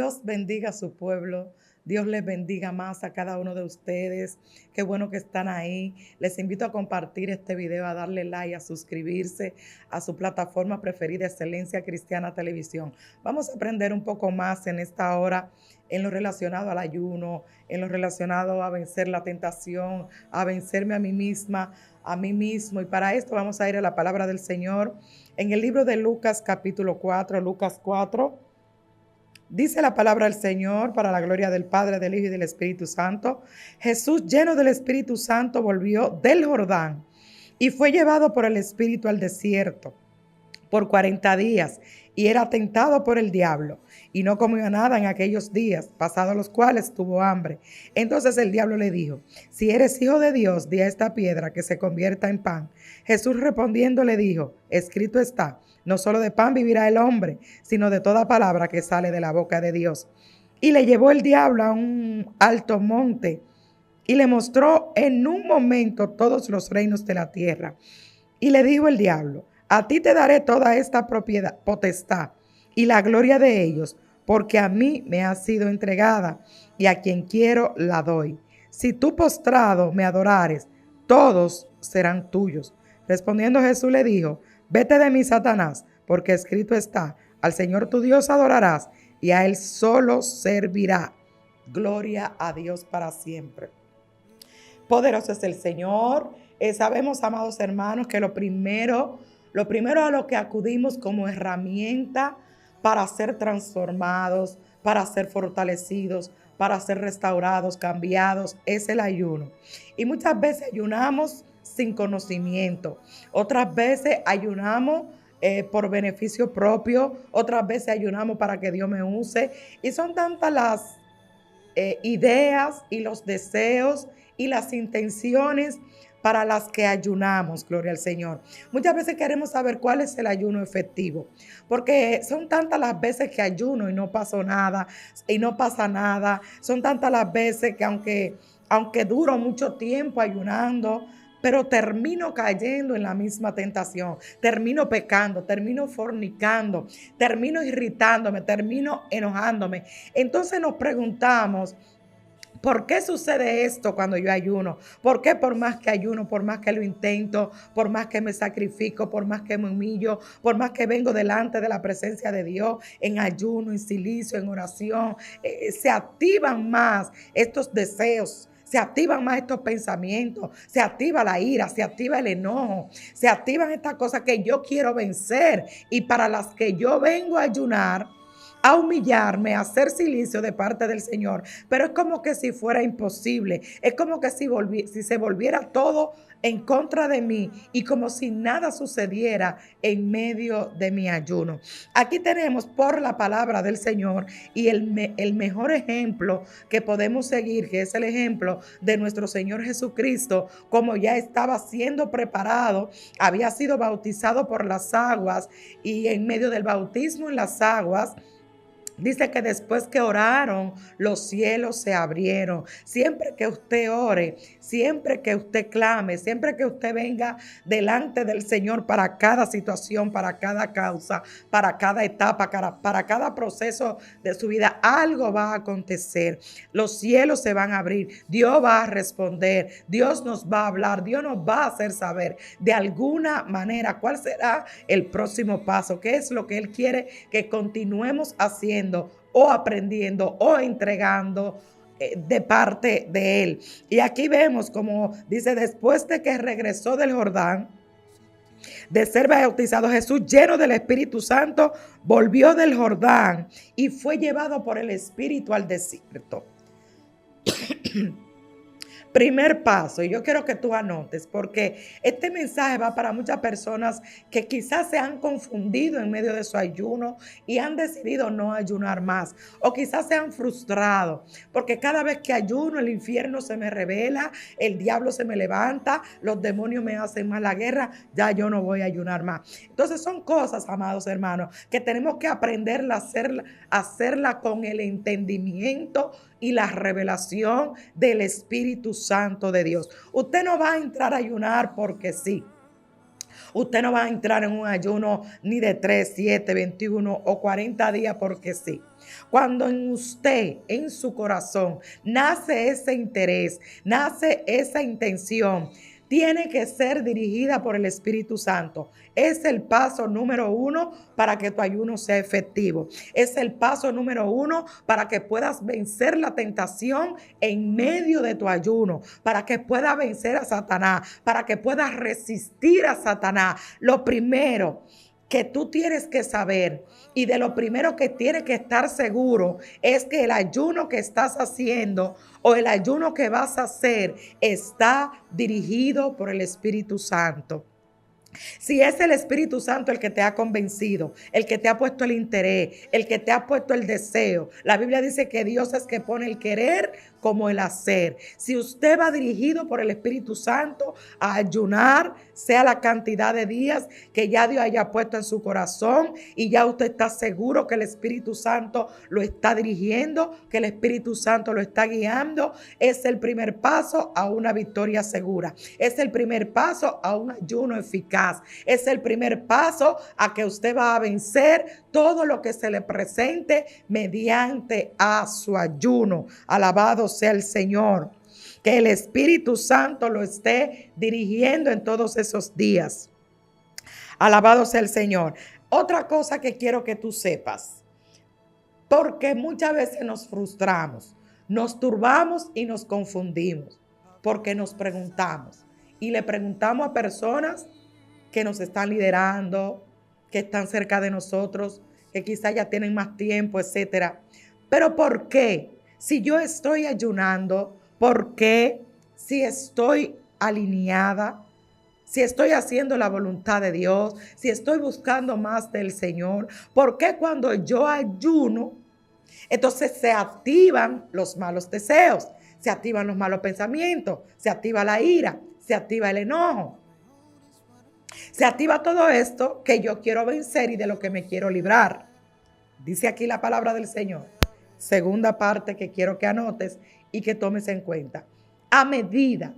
Dios bendiga a su pueblo. Dios les bendiga más a cada uno de ustedes. Qué bueno que están ahí. Les invito a compartir este video, a darle like, a suscribirse a su plataforma preferida, Excelencia Cristiana Televisión. Vamos a aprender un poco más en esta hora en lo relacionado al ayuno, en lo relacionado a vencer la tentación, a vencerme a mí misma, a mí mismo. Y para esto vamos a ir a la palabra del Señor en el libro de Lucas capítulo 4, Lucas 4. Dice la palabra del Señor, para la gloria del Padre, del Hijo y del Espíritu Santo. Jesús, lleno del Espíritu Santo, volvió del Jordán y fue llevado por el Espíritu al desierto por 40 días y era tentado por el diablo y no comió nada en aquellos días, pasados los cuales tuvo hambre. Entonces el diablo le dijo: si eres hijo de Dios, di a esta piedra que se convierta en pan. Jesús respondiendo le dijo: escrito está, no solo de pan vivirá el hombre, sino de toda palabra que sale de la boca de Dios. Y le llevó el diablo a un alto monte y le mostró en un momento todos los reinos de la tierra. Y le dijo el diablo: a ti te daré toda esta potestad y la gloria de ellos, porque a mí me ha sido entregada y a quien quiero la doy. Si tú postrado me adorares, todos serán tuyos. Respondiendo Jesús le dijo: vete de mí, Satanás, porque escrito está, al Señor tu Dios adorarás y a Él solo servirá. Gloria a Dios para siempre. Poderoso es el Señor. Sabemos, amados hermanos, que lo primero a lo que acudimos como herramienta para ser transformados, para ser fortalecidos, para ser restaurados, cambiados, es el ayuno. Y muchas veces ayunamos sin conocimiento. Otras veces ayunamos por beneficio propio. Otras veces ayunamos para que Dios me use. Y son tantas las ideas y los deseos y las intenciones para las que ayunamos, gloria al Señor. Muchas veces queremos saber cuál es el ayuno efectivo, porque son tantas las veces que ayuno y no pasó nada, y no pasa nada. Son tantas las veces que aunque duro mucho tiempo ayunando, pero termino cayendo en la misma tentación, termino pecando, termino fornicando, termino irritándome, termino enojándome. Entonces nos preguntamos: ¿por qué sucede esto cuando yo ayuno? ¿Por qué por más que ayuno, por más que lo intento, por más que me sacrifico, por más que me humillo, por más que vengo delante de la presencia de Dios en ayuno, en silicio, en oración, se activan más estos deseos? Se activan más estos pensamientos, se activa la ira, se activa el enojo, se activan estas cosas que yo quiero vencer y para las que yo vengo a ayunar, a humillarme, a hacer silicio de parte del Señor. Pero es como que si fuera imposible, es como que si se volviera todo en contra de mí y como si nada sucediera en medio de mi ayuno. Aquí tenemos por la palabra del Señor y el mejor ejemplo que podemos seguir, que es el ejemplo de nuestro Señor Jesucristo, como ya estaba siendo preparado, había sido bautizado por las aguas y en medio del bautismo en las aguas, dice que después que oraron, los cielos se abrieron. Siempre que usted ore, siempre que usted clame, siempre que usted venga delante del Señor para cada situación, para cada causa, para cada etapa, para cada proceso de su vida, algo va a acontecer. Los cielos se van a abrir, Dios va a responder, Dios nos va a hablar, Dios nos va a hacer saber de alguna manera cuál será el próximo paso, qué es lo que Él quiere que continuemos haciendo o aprendiendo o entregando de parte de Él. Y aquí vemos, como dice, después de que regresó del Jordán, de ser bautizado, Jesús, lleno del Espíritu Santo, volvió del Jordán y fue llevado por el Espíritu al desierto. Primer paso, y yo quiero que tú anotes, porque este mensaje va para muchas personas que quizás se han confundido en medio de su ayuno y han decidido no ayunar más, o quizás se han frustrado, porque cada vez que ayuno el infierno se me revela, el diablo se me levanta, los demonios me hacen más la guerra, ya yo no voy a ayunar más. Entonces son cosas, amados hermanos, que tenemos que aprender a hacerla con el entendimiento y la revelación del Espíritu Santo de Dios. Usted no va a entrar a ayunar porque sí. Usted no va a entrar en un ayuno ni de 3, 7, 21 o 40 días porque sí. Cuando en usted, en su corazón, nace ese interés, nace esa intención, tiene que ser dirigida por el Espíritu Santo. Es el paso número 1 para que tu ayuno sea efectivo. Es el paso número 1 para que puedas vencer la tentación en medio de tu ayuno, para que puedas vencer a Satanás, para que puedas resistir a Satanás. Lo primero que tú tienes que saber y de lo primero que tienes que estar seguro es que el ayuno que estás haciendo o el ayuno que vas a hacer está dirigido por el Espíritu Santo. Si es el Espíritu Santo el que te ha convencido, el que te ha puesto el interés, el que te ha puesto el deseo. La Biblia dice que Dios es que pone el querer como el hacer. Si usted va dirigido por el Espíritu Santo a ayunar, sea la cantidad de días que ya Dios haya puesto en su corazón y ya usted está seguro que el Espíritu Santo lo está dirigiendo, que el Espíritu Santo lo está guiando, es el primer paso a una victoria segura. Es el primer paso a un ayuno eficaz. Es el primer paso a que usted va a vencer todo lo que se le presente mediante a su ayuno. Alabado sea el Señor. Que el Espíritu Santo lo esté dirigiendo en todos esos días. Alabado sea el Señor. Otra cosa que quiero que tú sepas, porque muchas veces nos frustramos, nos turbamos y nos confundimos, porque nos preguntamos y le preguntamos a personas que nos están liderando, que están cerca de nosotros, que quizás ya tienen más tiempo, etcétera. Pero ¿por qué? Si yo estoy ayunando, ¿por qué? Si estoy alineada, si estoy haciendo la voluntad de Dios, si estoy buscando más del Señor, ¿por qué cuando yo ayuno, entonces se activan los malos deseos, se activan los malos pensamientos, se activa la ira, se activa el enojo? Se activa todo esto que yo quiero vencer y de lo que me quiero librar. Dice aquí la palabra del Señor. Segunda parte que quiero que anotes y que tomes en cuenta. A medida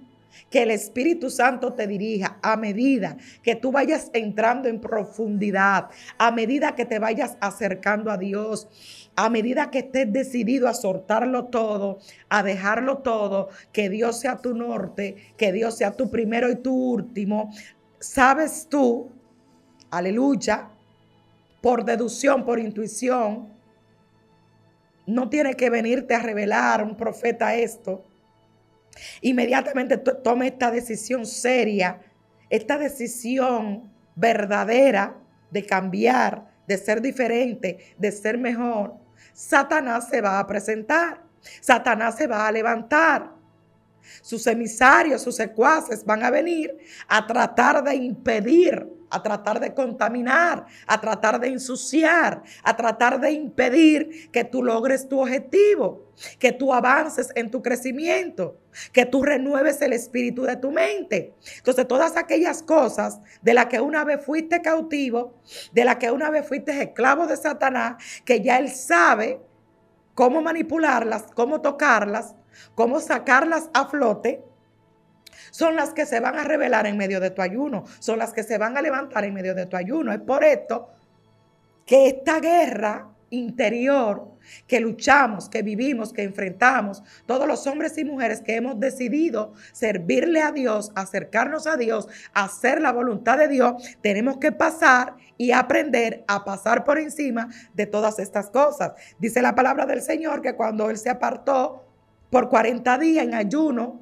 que el Espíritu Santo te dirija, a medida que tú vayas entrando en profundidad, a medida que te vayas acercando a Dios, a medida que estés decidido a soltarlo todo, a dejarlo todo, que Dios sea tu norte, que Dios sea tu primero y tu último, sabes tú, aleluya, por deducción, por intuición, no tiene que venirte a revelar un profeta esto. Inmediatamente tome esta decisión seria, esta decisión verdadera de cambiar, de ser diferente, de ser mejor. Satanás se va a presentar, Satanás se va a levantar. Sus emisarios, sus secuaces van a venir a tratar de impedir, a tratar de contaminar, a tratar de ensuciar, a tratar de impedir que tú logres tu objetivo, que tú avances en tu crecimiento, que tú renueves el espíritu de tu mente. Entonces, todas aquellas cosas de las que una vez fuiste cautivo, de las que una vez fuiste esclavo de Satanás, que ya él sabe cómo manipularlas, cómo tocarlas, cómo sacarlas a flote, son las que se van a revelar en medio de tu ayuno, son las que se van a levantar en medio de tu ayuno. Es por esto que esta guerra interior que luchamos, que vivimos, que enfrentamos, todos los hombres y mujeres que hemos decidido servirle a Dios, acercarnos a Dios, hacer la voluntad de Dios, tenemos que pasar y aprender a pasar por encima de todas estas cosas. Dice la palabra del Señor que cuando Él se apartó por 40 días en ayuno,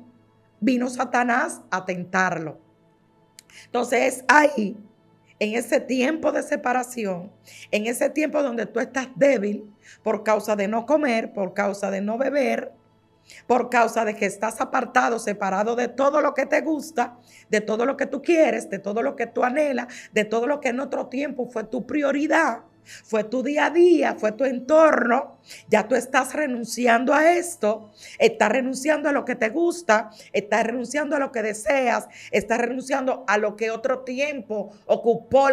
vino Satanás a tentarlo. Entonces ahí, en ese tiempo de separación, en ese tiempo donde tú estás débil por causa de no comer, por causa de no beber, por causa de que estás apartado, separado de todo lo que te gusta, de todo lo que tú quieres, de todo lo que tú anhelas, de todo lo que en otro tiempo fue tu prioridad, fue tu día a día, fue tu entorno. Ya tú estás renunciando a esto, estás renunciando a lo que te gusta, estás renunciando a lo que deseas, estás renunciando a lo que otro tiempo ocupó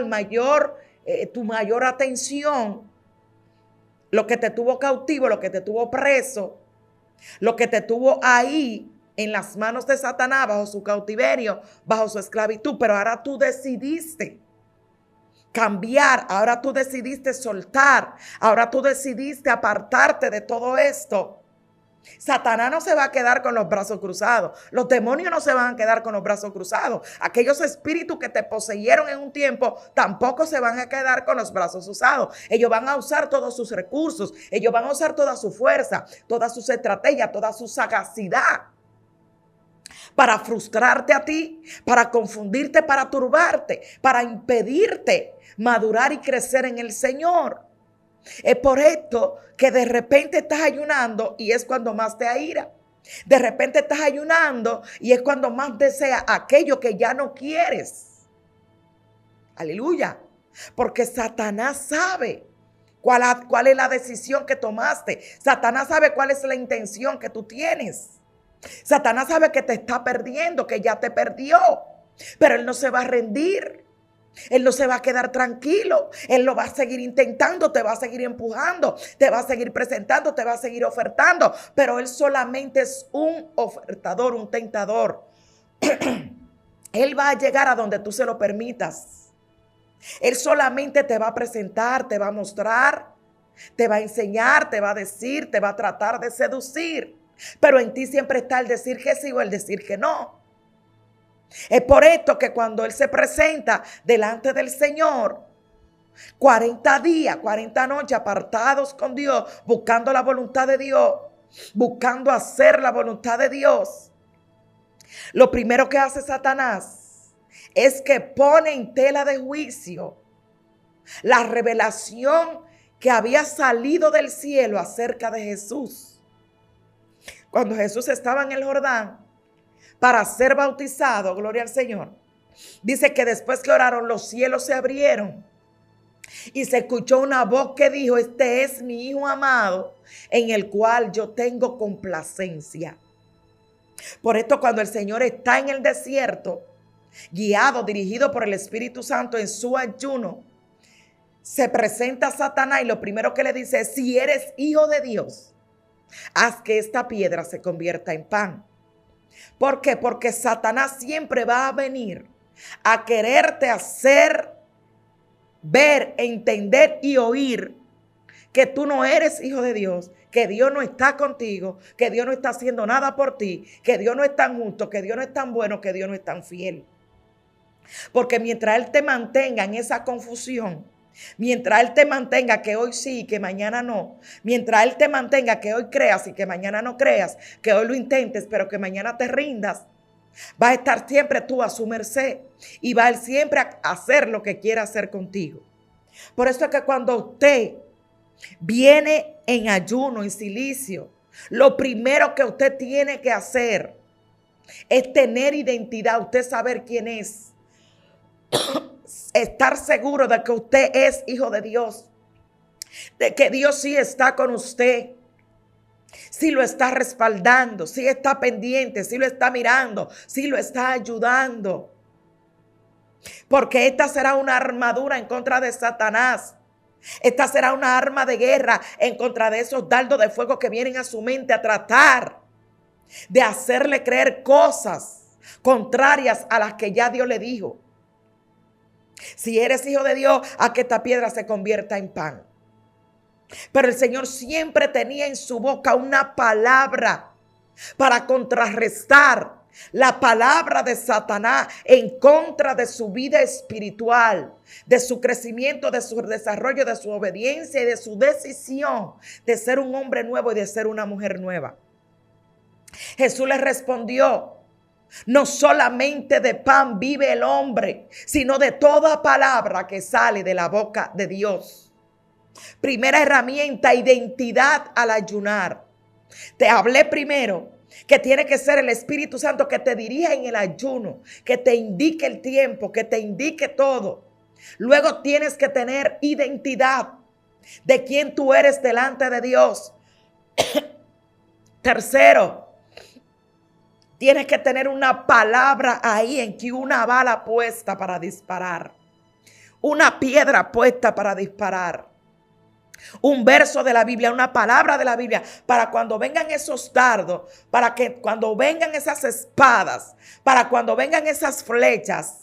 tu mayor atención, lo que te tuvo cautivo, lo que te tuvo preso, lo que te tuvo ahí en las manos de Satanás, bajo su cautiverio, bajo su esclavitud, pero ahora tú decidiste cambiar, ahora tú decidiste soltar, ahora tú decidiste apartarte de todo esto. Satanás no se va a quedar con los brazos cruzados. Los demonios no se van a quedar con los brazos cruzados. Aquellos espíritus que te poseyeron en un tiempo tampoco se van a quedar con los brazos cruzados. Ellos van a usar todos sus recursos. Ellos van a usar toda su fuerza, todas sus estrategias, toda su sagacidad para frustrarte a ti, para confundirte, para turbarte, para impedirte madurar y crecer en el Señor. Es por esto que de repente estás ayunando y es cuando más te aira. De repente estás ayunando y es cuando más deseas aquello que ya no quieres. Aleluya. Porque Satanás sabe cuál es la decisión que tomaste. Satanás sabe cuál es la intención que tú tienes. Satanás sabe que te está perdiendo, que ya te perdió. Pero él no se va a rendir. Él no se va a quedar tranquilo. Él lo va a seguir intentando, te va a seguir empujando, te va a seguir presentando, te va a seguir ofertando. Pero él solamente es un ofertador, un tentador. Él va a llegar a donde tú se lo permitas. Él solamente te va a presentar, te va a mostrar, te va a enseñar, te va a decir, te va a tratar de seducir. Pero en ti siempre está el decir que sí o el decir que no. Es por esto que cuando él se presenta delante del Señor, 40 días, 40 noches apartados con Dios, buscando la voluntad de Dios, buscando hacer la voluntad de Dios, lo primero que hace Satanás es que pone en tela de juicio la revelación que había salido del cielo acerca de Jesús. Cuando Jesús estaba en el Jordán para ser bautizado, gloria al Señor, dice que después que oraron, los cielos se abrieron y se escuchó una voz que dijo: este es mi Hijo amado, en el cual yo tengo complacencia. Por esto, cuando el Señor está en el desierto, guiado, dirigido por el Espíritu Santo en su ayuno, se presenta a Satanás y lo primero que le dice es: si eres hijo de Dios, haz que esta piedra se convierta en pan. ¿Por qué? Porque Satanás siempre va a venir a quererte hacer ver, entender y oír que tú no eres hijo de Dios, que Dios no está contigo, que Dios no está haciendo nada por ti, que Dios no es tan justo, que Dios no es tan bueno, que Dios no es tan fiel. Porque mientras Él te mantenga en esa confusión, mientras Él te mantenga que hoy sí y que mañana no, mientras Él te mantenga que hoy creas y que mañana no creas, que hoy lo intentes pero que mañana te rindas, va a estar siempre tú a su merced y va a Él siempre a hacer lo que quiera hacer contigo. Por eso es que cuando usted viene en ayuno, en silicio, lo primero que usted tiene que hacer es tener identidad, usted saber quién es. Estar seguro de que usted es hijo de Dios, de que Dios sí está con usted, sí lo está respaldando, sí está pendiente, sí lo está mirando, sí lo está ayudando. Porque esta será una armadura en contra de Satanás. Esta será una arma de guerra en contra de esos dardos de fuego que vienen a su mente a tratar de hacerle creer cosas contrarias a las que ya Dios le dijo. Si eres hijo de Dios, a que esta piedra se convierta en pan. Pero el Señor siempre tenía en su boca una palabra para contrarrestar la palabra de Satanás en contra de su vida espiritual, de su crecimiento, de su desarrollo, de su obediencia y de su decisión de ser un hombre nuevo y de ser una mujer nueva. Jesús le respondió: no solamente de pan vive el hombre, sino de toda palabra que sale de la boca de Dios. Primera herramienta, identidad al ayunar. Te hablé primero que tiene que ser el Espíritu Santo que te dirija en el ayuno, que te indique el tiempo, que te indique todo. Luego tienes que tener identidad de quién tú eres delante de Dios. Tercero, tienes que tener una palabra ahí en que una bala puesta para disparar, una piedra puesta para disparar. un verso de la Biblia, una palabra de la Biblia, para cuando vengan esos dardos, para que cuando vengan esas espadas, para cuando vengan esas flechas,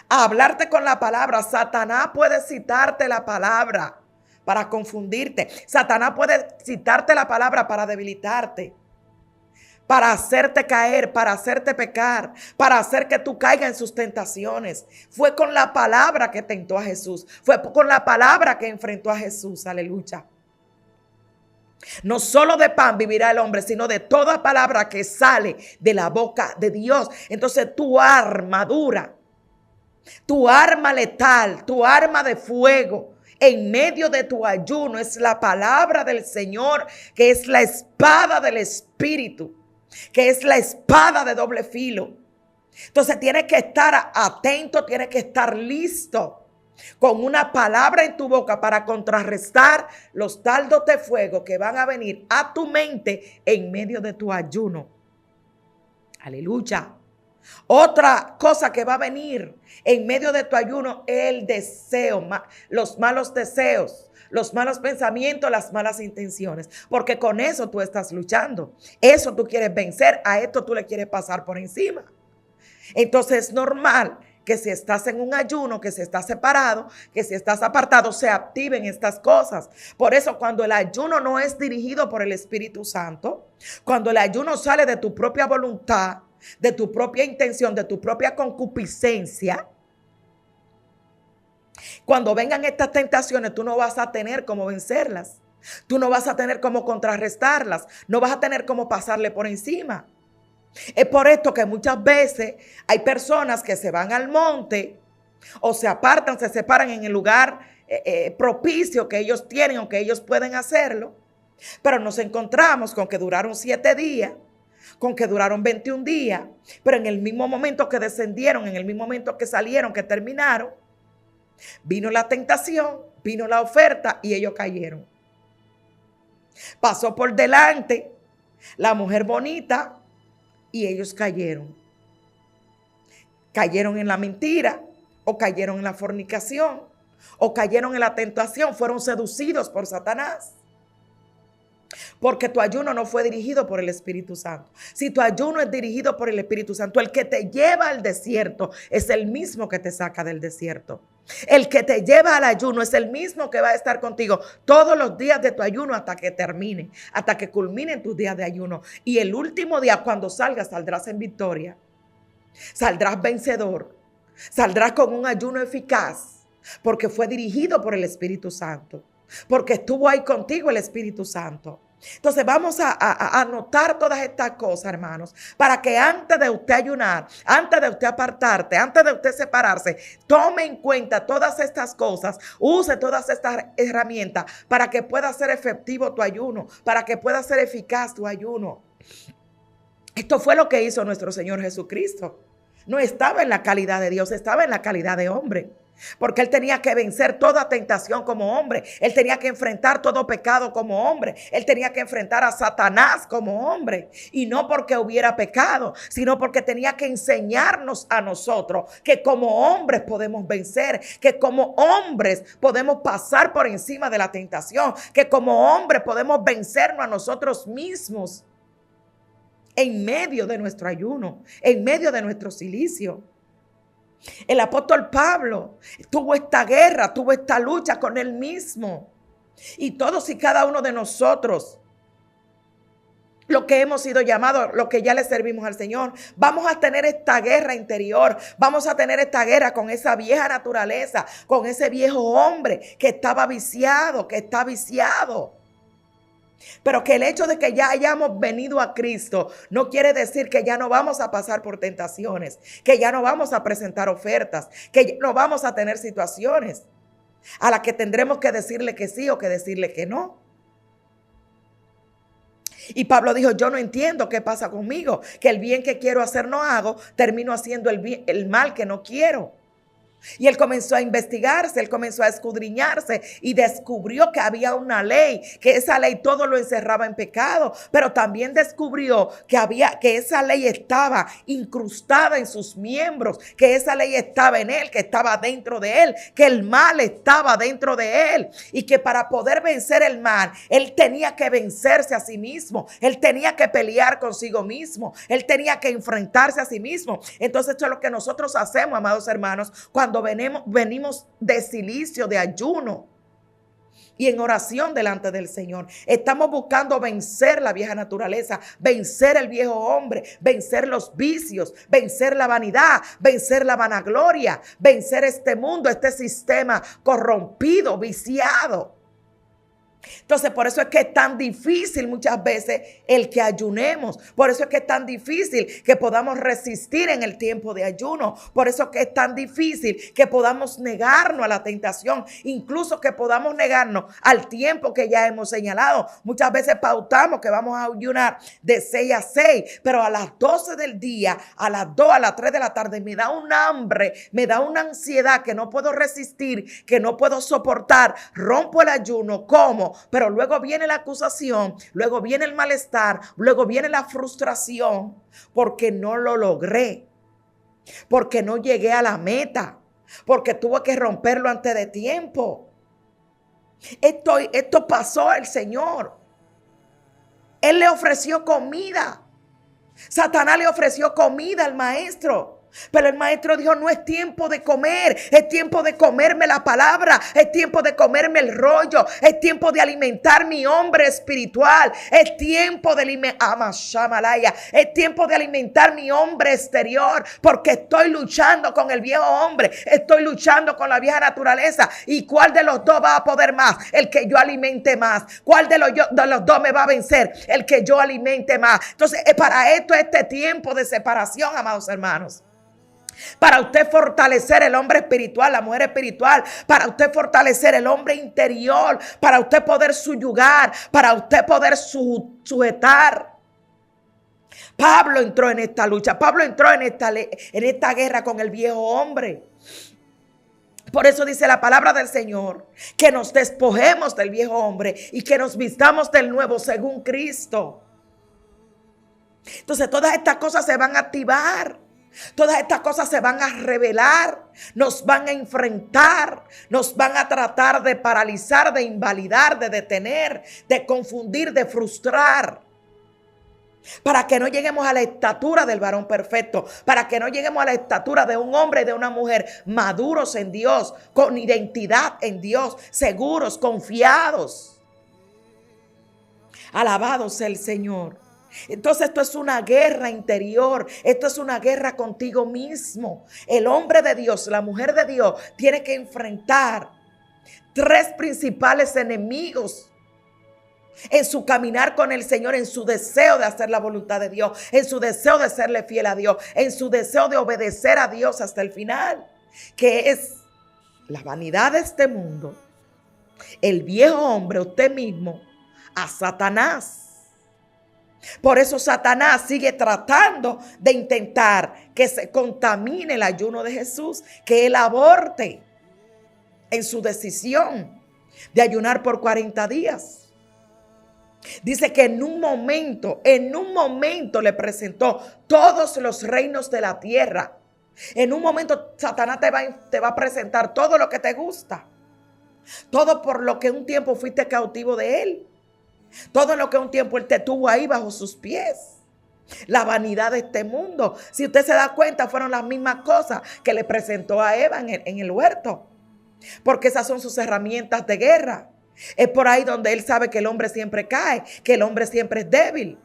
a hablarte con la palabra. Satanás puede citarte la palabra para confundirte. Satanás puede citarte la palabra para debilitarte, para hacerte caer, para hacerte pecar, para hacer que tú caigas en sus tentaciones. Fue con la palabra que tentó a Jesús. Fue con la palabra que enfrentó a Jesús. Aleluya. No solo de pan vivirá el hombre, sino de toda palabra que sale de la boca de Dios. Entonces tu armadura, tu arma letal, tu arma de fuego, en medio de tu ayuno es la palabra del Señor, que es la espada del Espíritu, que es la espada de doble filo. Entonces tienes que estar atento, tienes que estar listo con una palabra en tu boca para contrarrestar los dardos de fuego que van a venir a tu mente en medio de tu ayuno. Aleluya. Otra cosa que va a venir en medio de tu ayuno es el deseo, los malos deseos, los malos pensamientos, las malas intenciones, porque con eso tú estás luchando. Eso tú quieres vencer, a esto tú le quieres pasar por encima. Entonces es normal que si estás en un ayuno, que si estás separado, que si estás apartado, se activen estas cosas. Por eso cuando el ayuno no es dirigido por el Espíritu Santo, cuando el ayuno sale de tu propia voluntad, de tu propia intención, de tu propia concupiscencia, cuando vengan estas tentaciones, tú no vas a tener cómo vencerlas. Tú no vas a tener cómo contrarrestarlas. No vas a tener cómo pasarle por encima. Es por esto que muchas veces hay personas que se van al monte o se apartan, se separan en el lugar propicio que ellos tienen o que ellos pueden hacerlo. Pero nos encontramos con que duraron 7 días, con que duraron 21 días, pero en el mismo momento que descendieron, en el mismo momento que salieron, que terminaron, vino la tentación, vino la oferta y ellos cayeron. Pasó por delante la mujer bonita y ellos cayeron. Cayeron en la mentira, o cayeron en la fornicación, o cayeron en la tentación, fueron seducidos por Satanás. Porque tu ayuno no fue dirigido por el Espíritu Santo. Si tu ayuno es dirigido por el Espíritu Santo, el que te lleva al desierto es el mismo que te saca del desierto. El que te lleva al ayuno es el mismo que va a estar contigo todos los días de tu ayuno hasta que termine, hasta que culminen tus días de ayuno. Y el último día, cuando salgas, saldrás en victoria. Saldrás vencedor. Saldrás con un ayuno eficaz, porque fue dirigido por el Espíritu Santo. Porque estuvo ahí contigo el Espíritu Santo. Entonces vamos a anotar todas estas cosas, hermanos, para que antes de usted ayunar, antes de usted apartarte, antes de usted separarse, tome en cuenta todas estas cosas, use todas estas herramientas para que pueda ser efectivo tu ayuno, para que pueda ser eficaz tu ayuno. Esto fue lo que hizo nuestro Señor Jesucristo. No estaba en la calidad de Dios, estaba en la calidad de hombre. Porque él tenía que vencer toda tentación como hombre. Él tenía que enfrentar todo pecado como hombre. Él tenía que enfrentar a Satanás como hombre. Y no porque hubiera pecado, sino porque tenía que enseñarnos a nosotros que como hombres podemos vencer, que como hombres podemos pasar por encima de la tentación, que como hombres podemos vencernos a nosotros mismos en medio de nuestro ayuno, en medio de nuestro cilicio. El apóstol Pablo tuvo esta guerra, tuvo esta lucha con él mismo. Y todos y cada uno de nosotros, lo que hemos sido llamados, lo que ya le servimos al Señor, vamos a tener esta guerra interior, vamos a tener esta guerra con esa vieja naturaleza, con ese viejo hombre que estaba viciado, que está viciado. Pero que el hecho de que ya hayamos venido a Cristo no quiere decir que ya no vamos a pasar por tentaciones, que ya no vamos a presentar ofertas, que ya no vamos a tener situaciones a las que tendremos que decirle que sí o que decirle que no. Y Pablo dijo, yo no entiendo qué pasa conmigo, que el bien que quiero hacer no hago, termino haciendo el mal que no quiero. Y él comenzó a investigarse, él comenzó a escudriñarse y descubrió que había una ley, que esa ley todo lo encerraba en pecado, pero también descubrió que esa ley estaba incrustada en sus miembros, que esa ley estaba en él, que estaba dentro de él, que el mal estaba dentro de él y que para poder vencer el mal, él tenía que vencerse a sí mismo, él tenía que pelear consigo mismo, él tenía que enfrentarse a sí mismo. Entonces esto es lo que nosotros hacemos, amados hermanos, cuando venimos de silicio, de ayuno y en oración delante del Señor. Estamos buscando vencer la vieja naturaleza, vencer el viejo hombre, vencer los vicios, vencer la vanidad, vencer la vanagloria, vencer este mundo, este sistema corrompido, viciado. Entonces, por eso es que es tan difícil muchas veces el que ayunemos. Por eso es que es tan difícil que podamos resistir en el tiempo de ayuno. Por eso es que es tan difícil que podamos negarnos a la tentación. Incluso que podamos negarnos al tiempo que ya hemos señalado. Muchas veces pautamos que vamos a ayunar de 6 a 6. Pero a las 12 del día, a las 2, a las 3 de la tarde, me da un hambre, me da una ansiedad que no puedo resistir, que no puedo soportar. Rompo el ayuno, como. Pero luego viene la acusación, luego viene el malestar, luego viene la frustración porque no lo logré, porque no llegué a la meta, porque tuve que romperlo antes de tiempo. Esto pasó al Señor. Él le ofreció comida. Satanás le ofreció comida al maestro. Pero el maestro dijo: no es tiempo de comer, es tiempo de comerme la palabra, es tiempo de comerme el rollo, es tiempo de alimentar mi hombre espiritual, es tiempo de alimentar mi hombre exterior, porque estoy luchando con el viejo hombre, estoy luchando con la vieja naturaleza. ¿Y cuál de los dos va a poder más? El que yo alimente más. ¿Cuál de los dos me va a vencer? El que yo alimente más. Entonces, para esto este tiempo de separación, amados hermanos. Para usted fortalecer el hombre espiritual, la mujer espiritual, para usted fortalecer el hombre interior, para usted poder subyugar, para usted poder sujetar. Pablo entró en esta lucha, Pablo entró en esta guerra con el viejo hombre. Por eso dice la palabra del Señor, que nos despojemos del viejo hombre y que nos vistamos del nuevo según Cristo. Entonces todas estas cosas se van a activar. Todas estas cosas se van a revelar, nos van a enfrentar, nos van a tratar de paralizar, de invalidar, de detener, de confundir, de frustrar. Para que no lleguemos a la estatura del varón perfecto, para que no lleguemos a la estatura de un hombre y de una mujer maduros en Dios, con identidad en Dios, seguros, confiados. Alabado sea el Señor. Entonces esto es una guerra interior, esto es una guerra contigo mismo. El hombre de Dios, la mujer de Dios tiene que enfrentar 3 principales enemigos en su caminar con el Señor, en su deseo de hacer la voluntad de Dios, en su deseo de serle fiel a Dios, en su deseo de obedecer a Dios hasta el final, que es la vanidad de este mundo, el viejo hombre, usted mismo, a Satanás. Por eso Satanás sigue tratando de intentar que se contamine el ayuno de Jesús, que él aborte en su decisión de ayunar por 40 días. Dice que en un momento le presentó todos los reinos de la tierra. En un momento Satanás te va a presentar todo lo que te gusta, todo por lo que un tiempo fuiste cautivo de él. Todo lo que un tiempo él te tuvo ahí bajo sus pies. La vanidad de este mundo. Si usted se da cuenta, fueron las mismas cosas que le presentó a Eva en el huerto. Porque esas son sus herramientas de guerra. Es por ahí donde él sabe que el hombre siempre cae, que el hombre siempre es débil.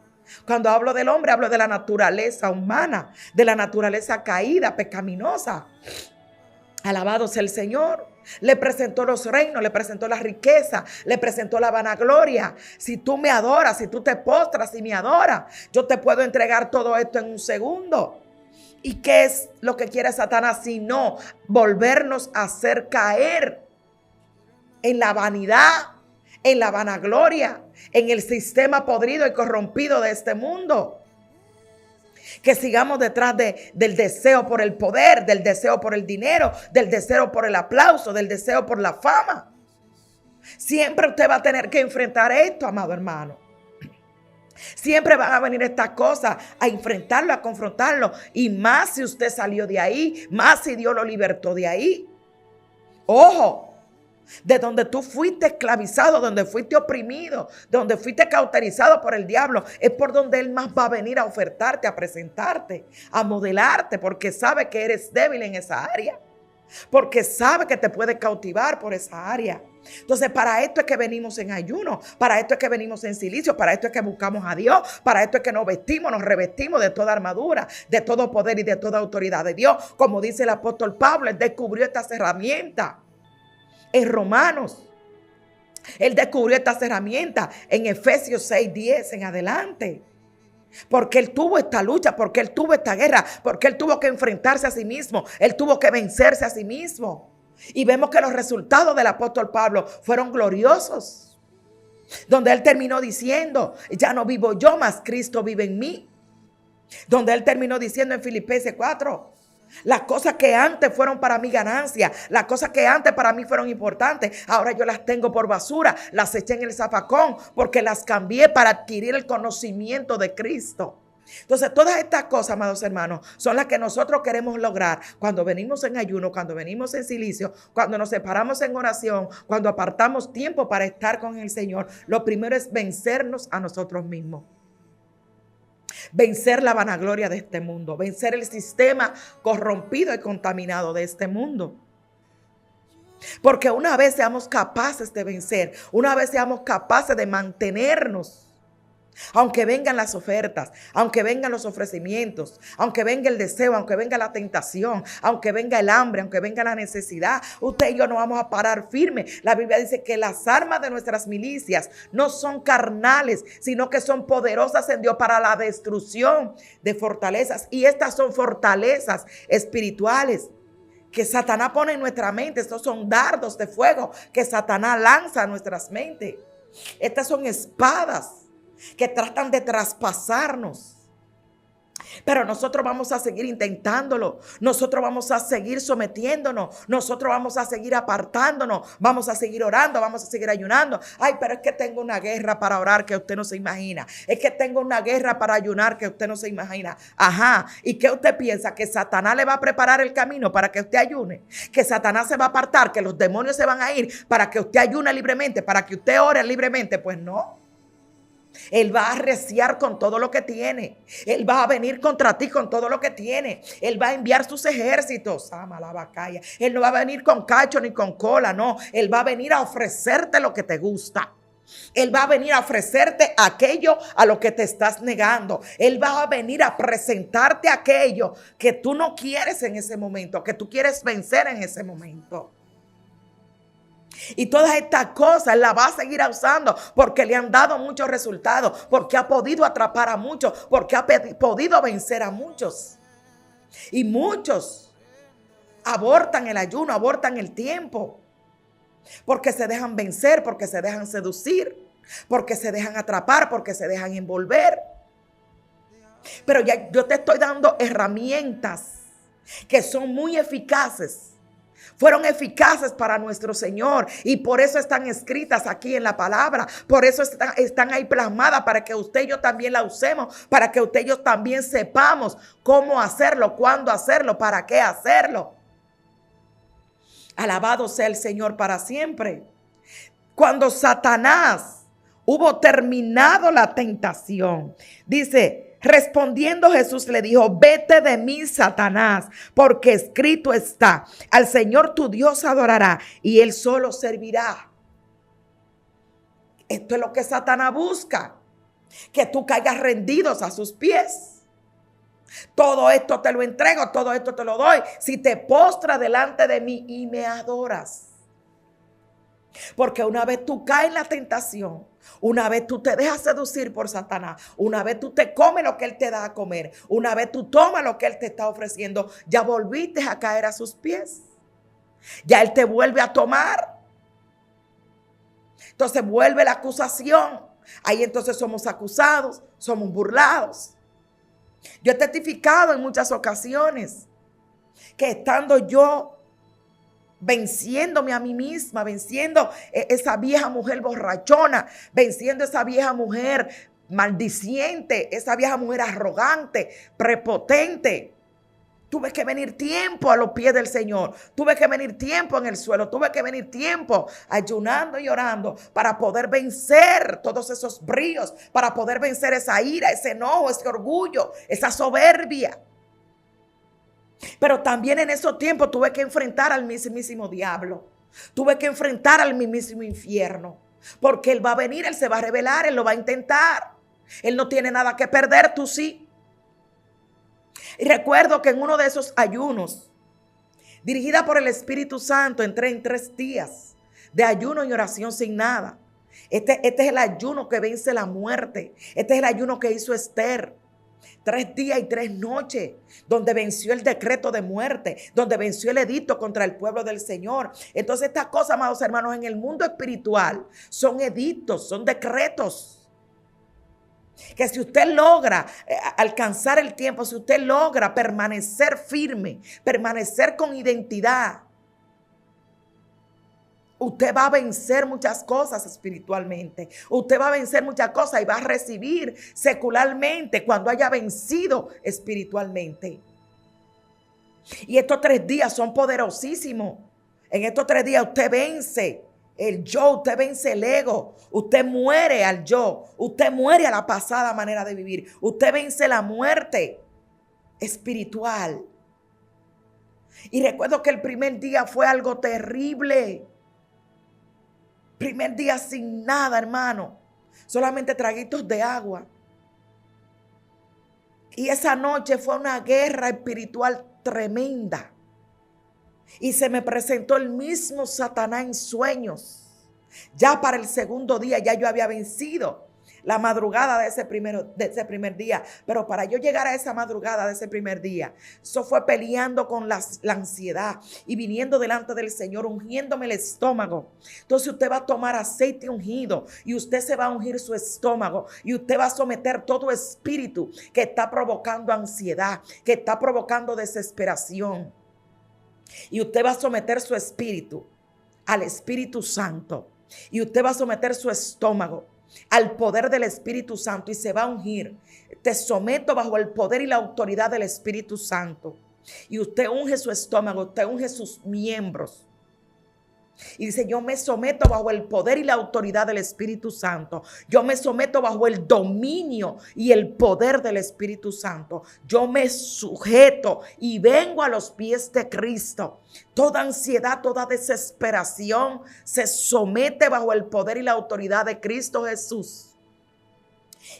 Cuando hablo del hombre, hablo de la naturaleza humana, de la naturaleza caída, pecaminosa. Alabado sea el Señor. Le presentó los reinos, le presentó la riqueza, le presentó la vanagloria. Si tú me adoras, si tú te postras y me adoras, yo te puedo entregar todo esto en un segundo. ¿Y qué es lo que quiere Satanás? Sino volvernos a hacer caer en la vanidad, en la vanagloria, en el sistema podrido y corrompido de este mundo. Que sigamos detrás del deseo por el poder, del deseo por el dinero, del deseo por el aplauso, del deseo por la fama. Siempre usted va a tener que enfrentar esto, amado hermano. Siempre van a venir estas cosas a enfrentarlo, a confrontarlo. Y más si usted salió de ahí, más si Dios lo libertó de ahí. Ojo. De donde tú fuiste esclavizado, donde fuiste oprimido, donde fuiste cauterizado por el diablo, es por donde él más va a venir a ofertarte, a presentarte, a modelarte, porque sabe que eres débil en esa área, porque sabe que te puede cautivar por esa área. Entonces, para esto es que venimos en ayuno, para esto es que venimos en silicio, para esto es que buscamos a Dios, para esto es que nos vestimos, nos revestimos de toda armadura, de todo poder y de toda autoridad de Dios. Como dice el apóstol Pablo, él descubrió estas herramientas en Romanos. Él descubrió estas herramientas en Efesios 6:10 en adelante. Porque él tuvo esta lucha, porque él tuvo esta guerra, porque él tuvo que enfrentarse a sí mismo, él tuvo que vencerse a sí mismo. Y vemos que los resultados del apóstol Pablo fueron gloriosos. Donde él terminó diciendo, ya no vivo yo, mas Cristo vive en mí. Donde él terminó diciendo en Filipenses 4, las cosas que antes fueron para mi ganancia, las cosas que antes para mí fueron importantes, ahora yo las tengo por basura, las eché en el zafacón porque las cambié para adquirir el conocimiento de Cristo. Entonces, todas estas cosas, amados hermanos, son las que nosotros queremos lograr cuando venimos en ayuno, cuando venimos en silicio, cuando nos separamos en oración, cuando apartamos tiempo para estar con el Señor. Lo primero es vencernos a nosotros mismos. Vencer la vanagloria de este mundo, vencer el sistema corrompido y contaminado de este mundo. Porque una vez seamos capaces de vencer, una vez seamos capaces de mantenernos, aunque vengan las ofertas, aunque vengan los ofrecimientos, aunque venga el deseo, aunque venga la tentación, aunque venga el hambre, aunque venga la necesidad, usted y yo no vamos a parar firme. La Biblia dice que las armas de nuestras milicias no son carnales, sino que son poderosas en Dios para la destrucción de fortalezas. Y estas son fortalezas espirituales que Satanás pone en nuestra mente. Estos son dardos de fuego que Satanás lanza a nuestras mentes. Estas son espadas que tratan de traspasarnos. Pero nosotros vamos a seguir intentándolo. Nosotros vamos a seguir sometiéndonos. Nosotros vamos a seguir apartándonos. Vamos a seguir orando. Vamos a seguir ayunando. Ay, pero es que tengo una guerra para orar que usted no se imagina. Es que tengo una guerra para ayunar que usted no se imagina. Ajá. ¿Y qué usted piensa? ¿Que Satanás le va a preparar el camino para que usted ayune? ¿Que Satanás se va a apartar? ¿Que los demonios se van a ir para que usted ayune libremente? ¿Para que usted ore libremente? Pues no. Él va a arreciar con todo lo que tiene. Él va a venir contra ti con todo lo que tiene. Él va a enviar sus ejércitos. Él no va a venir con cacho ni con cola, no. Él va a venir a ofrecerte lo que te gusta. Él va a venir a ofrecerte aquello a lo que te estás negando. Él va a venir a presentarte aquello que tú no quieres en ese momento, que tú quieres vencer en ese momento. Y todas estas cosas las va a seguir usando porque le han dado muchos resultados, porque ha podido atrapar a muchos, porque ha podido vencer a muchos. Y muchos abortan el ayuno, abortan el tiempo, porque se dejan vencer, porque se dejan seducir, porque se dejan atrapar, porque se dejan envolver. Pero ya yo te estoy dando herramientas que son muy eficaces. Fueron eficaces para nuestro Señor y por eso están escritas aquí en la palabra. Por eso están ahí plasmadas para que usted y yo también la usemos, para que usted y yo también sepamos cómo hacerlo, cuándo hacerlo, para qué hacerlo. Alabado sea el Señor para siempre. Cuando Satanás hubo terminado la tentación, dice, respondiendo Jesús le dijo, vete de mí, Satanás, porque escrito está, al Señor tu Dios adorará y Él solo servirá. Esto es lo que Satanás busca, que tú caigas rendidos a sus pies. Todo esto te lo entrego, todo esto te lo doy, si te postras delante de mí y me adoras. Porque una vez tú caes en la tentación, una vez tú te dejas seducir por Satanás, una vez tú te comes lo que él te da a comer, una vez tú tomas lo que él te está ofreciendo, ya volviste a caer a sus pies. Ya él te vuelve a tomar. Entonces vuelve la acusación. Ahí entonces somos acusados, somos burlados. Yo he testificado en muchas ocasiones que estando yo venciéndome a mí misma, venciendo esa vieja mujer borrachona, venciendo esa vieja mujer maldiciente, esa vieja mujer arrogante, prepotente. Tuve que venir tiempo a los pies del Señor. Tuve que venir tiempo en el suelo. Tuve que venir tiempo ayunando y orando para poder vencer todos esos bríos, para poder vencer esa ira, ese enojo, ese orgullo, esa soberbia. Pero también en esos tiempos tuve que enfrentar al mismísimo diablo. Tuve que enfrentar al mismísimo infierno. Porque Él va a venir, Él se va a revelar, Él lo va a intentar. Él no tiene nada que perder, tú sí. Y recuerdo que en uno de esos ayunos, dirigida por el Espíritu Santo, entré en 3 días de ayuno y oración sin nada. Este es el ayuno que vence la muerte. Este es el ayuno que hizo Esther. 3 días y 3 noches, donde venció el decreto de muerte, donde venció el edicto contra el pueblo del Señor. Entonces estas cosas, amados hermanos, en el mundo espiritual son edictos, son decretos. Que si usted logra alcanzar el tiempo, si usted logra permanecer firme, permanecer con identidad, usted va a vencer muchas cosas espiritualmente. Usted va a vencer muchas cosas y va a recibir secularmente cuando haya vencido espiritualmente. Y estos 3 días son poderosísimos. En estos 3 días usted vence el yo, usted vence el ego, usted muere al yo, usted muere a la pasada manera de vivir, usted vence la muerte espiritual. Y recuerdo que el primer día fue algo terrible. Primer día sin nada, hermano, solamente traguitos de agua. Y esa noche fue una guerra espiritual tremenda. Y se me presentó el mismo Satanás en sueños. Ya para el segundo día ya yo había vencido la madrugada de ese primer día. Pero para yo llegar a esa madrugada de ese primer día, eso fue peleando con la ansiedad y viniendo delante del Señor, ungiéndome el estómago. Entonces usted va a tomar aceite ungido y usted se va a ungir su estómago y usted va a someter todo espíritu que está provocando ansiedad, que está provocando desesperación. Y usted va a someter su espíritu al Espíritu Santo. Y usted va a someter su estómago al poder del Espíritu Santo y se va a ungir. Te someto bajo el poder y la autoridad del Espíritu Santo. Y usted unge su estómago, usted unge sus miembros. Y dice, yo me someto bajo el poder y la autoridad del Espíritu Santo. Yo me someto bajo el dominio y el poder del Espíritu Santo. Yo me sujeto y vengo a los pies de Cristo. Toda ansiedad, toda desesperación se somete bajo el poder y la autoridad de Cristo Jesús.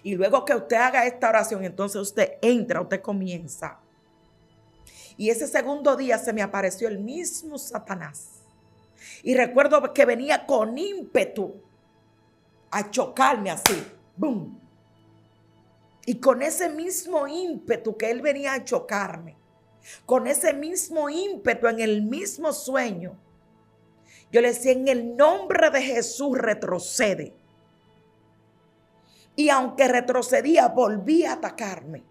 Y luego que usted haga esta oración, entonces usted entra, usted comienza. Y ese segundo día se me apareció el mismo Satanás. Y recuerdo que venía con ímpetu a chocarme así, ¡boom! Y con ese mismo ímpetu que él venía a chocarme, con ese mismo ímpetu en el mismo sueño, yo le decía, en el nombre de Jesús retrocede. Y aunque retrocedía, volvía a atacarme.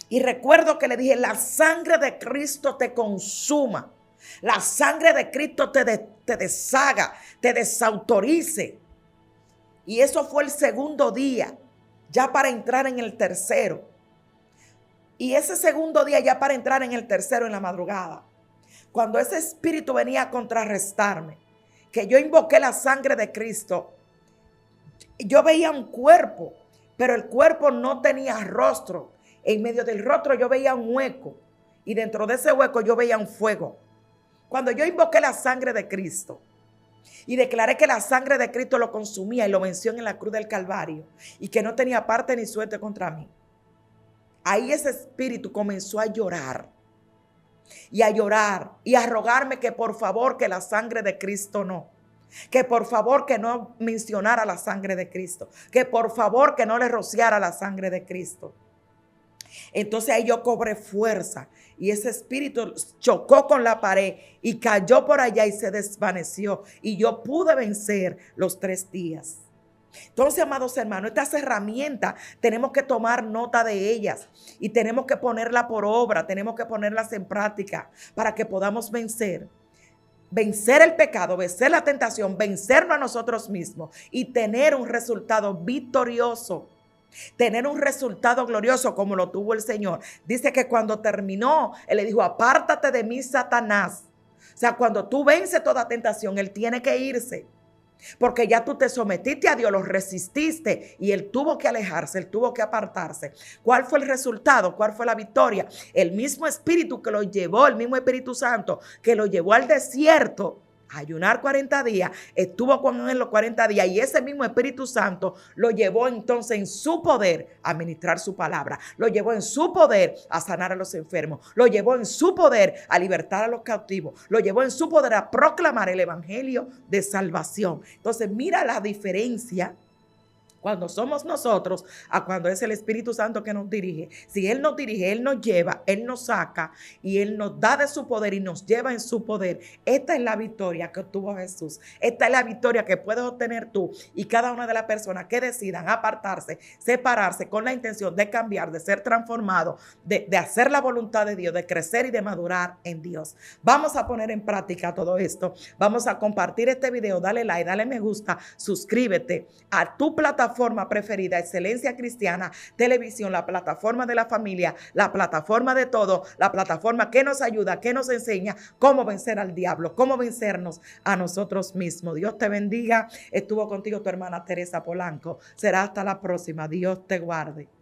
Y recuerdo que le dije, la sangre de Cristo te consuma. La sangre de Cristo te deshaga, te desautorice. Y eso fue el segundo día, ya para entrar en el tercero. Y ese segundo día, ya para entrar en el tercero en la madrugada, cuando ese espíritu venía a contrarrestarme, que yo invoqué la sangre de Cristo, yo veía un cuerpo, pero el cuerpo no tenía rostro. En medio del rostro yo veía un hueco y dentro de ese hueco yo veía un fuego. Cuando yo invoqué la sangre de Cristo y declaré que la sangre de Cristo lo consumía y lo venció en la cruz del Calvario y que no tenía parte ni suerte contra mí, ahí ese espíritu comenzó a llorar y a rogarme que por favor que la sangre de Cristo no, que por favor que no mencionara la sangre de Cristo, que por favor que no le rociara la sangre de Cristo. Entonces ahí yo cobré fuerza y ese espíritu chocó con la pared y cayó por allá y se desvaneció y yo pude vencer los 3 días. Entonces, amados hermanos, estas herramientas tenemos que tomar nota de ellas y tenemos que ponerlas por obra, tenemos que ponerlas en práctica para que podamos vencer el pecado, vencer la tentación, vencernos a nosotros mismos y tener un resultado victorioso, tener un resultado glorioso como lo tuvo el Señor. Dice que cuando terminó, Él le dijo, apártate de mí, Satanás. O sea, cuando tú vences toda tentación, Él tiene que irse. Porque ya tú te sometiste a Dios, lo resististe y Él tuvo que alejarse, Él tuvo que apartarse. ¿Cuál fue el resultado? ¿Cuál fue la victoria? El mismo Espíritu que lo llevó, el mismo Espíritu Santo que lo llevó al desierto a ayunar 40 días, estuvo con él los 40 días y ese mismo Espíritu Santo lo llevó entonces en su poder a ministrar su palabra, lo llevó en su poder a sanar a los enfermos, lo llevó en su poder a libertar a los cautivos, lo llevó en su poder a proclamar el evangelio de salvación. Entonces mira la diferencia cuando somos nosotros a cuando es el Espíritu Santo que nos dirige. Si Él nos dirige, Él nos lleva, Él nos saca y Él nos da de su poder y nos lleva en su poder. Esta es la victoria que obtuvo Jesús. Esta es la victoria que puedes obtener tú y cada una de las personas que decidan apartarse, separarse con la intención de cambiar, de ser transformado, de hacer la voluntad de Dios, de crecer y de madurar en Dios. Vamos a poner en práctica todo esto. Vamos a compartir este video. Dale like, dale me gusta, suscríbete a tu plataforma preferida, Excelencia Cristiana Televisión, la plataforma de la familia, la plataforma de todo, la plataforma que nos ayuda, que nos enseña cómo vencer al diablo, cómo vencernos a nosotros mismos. Dios te bendiga. Estuvo contigo tu hermana Teresa Polanco. Será hasta la próxima. Dios te guarde.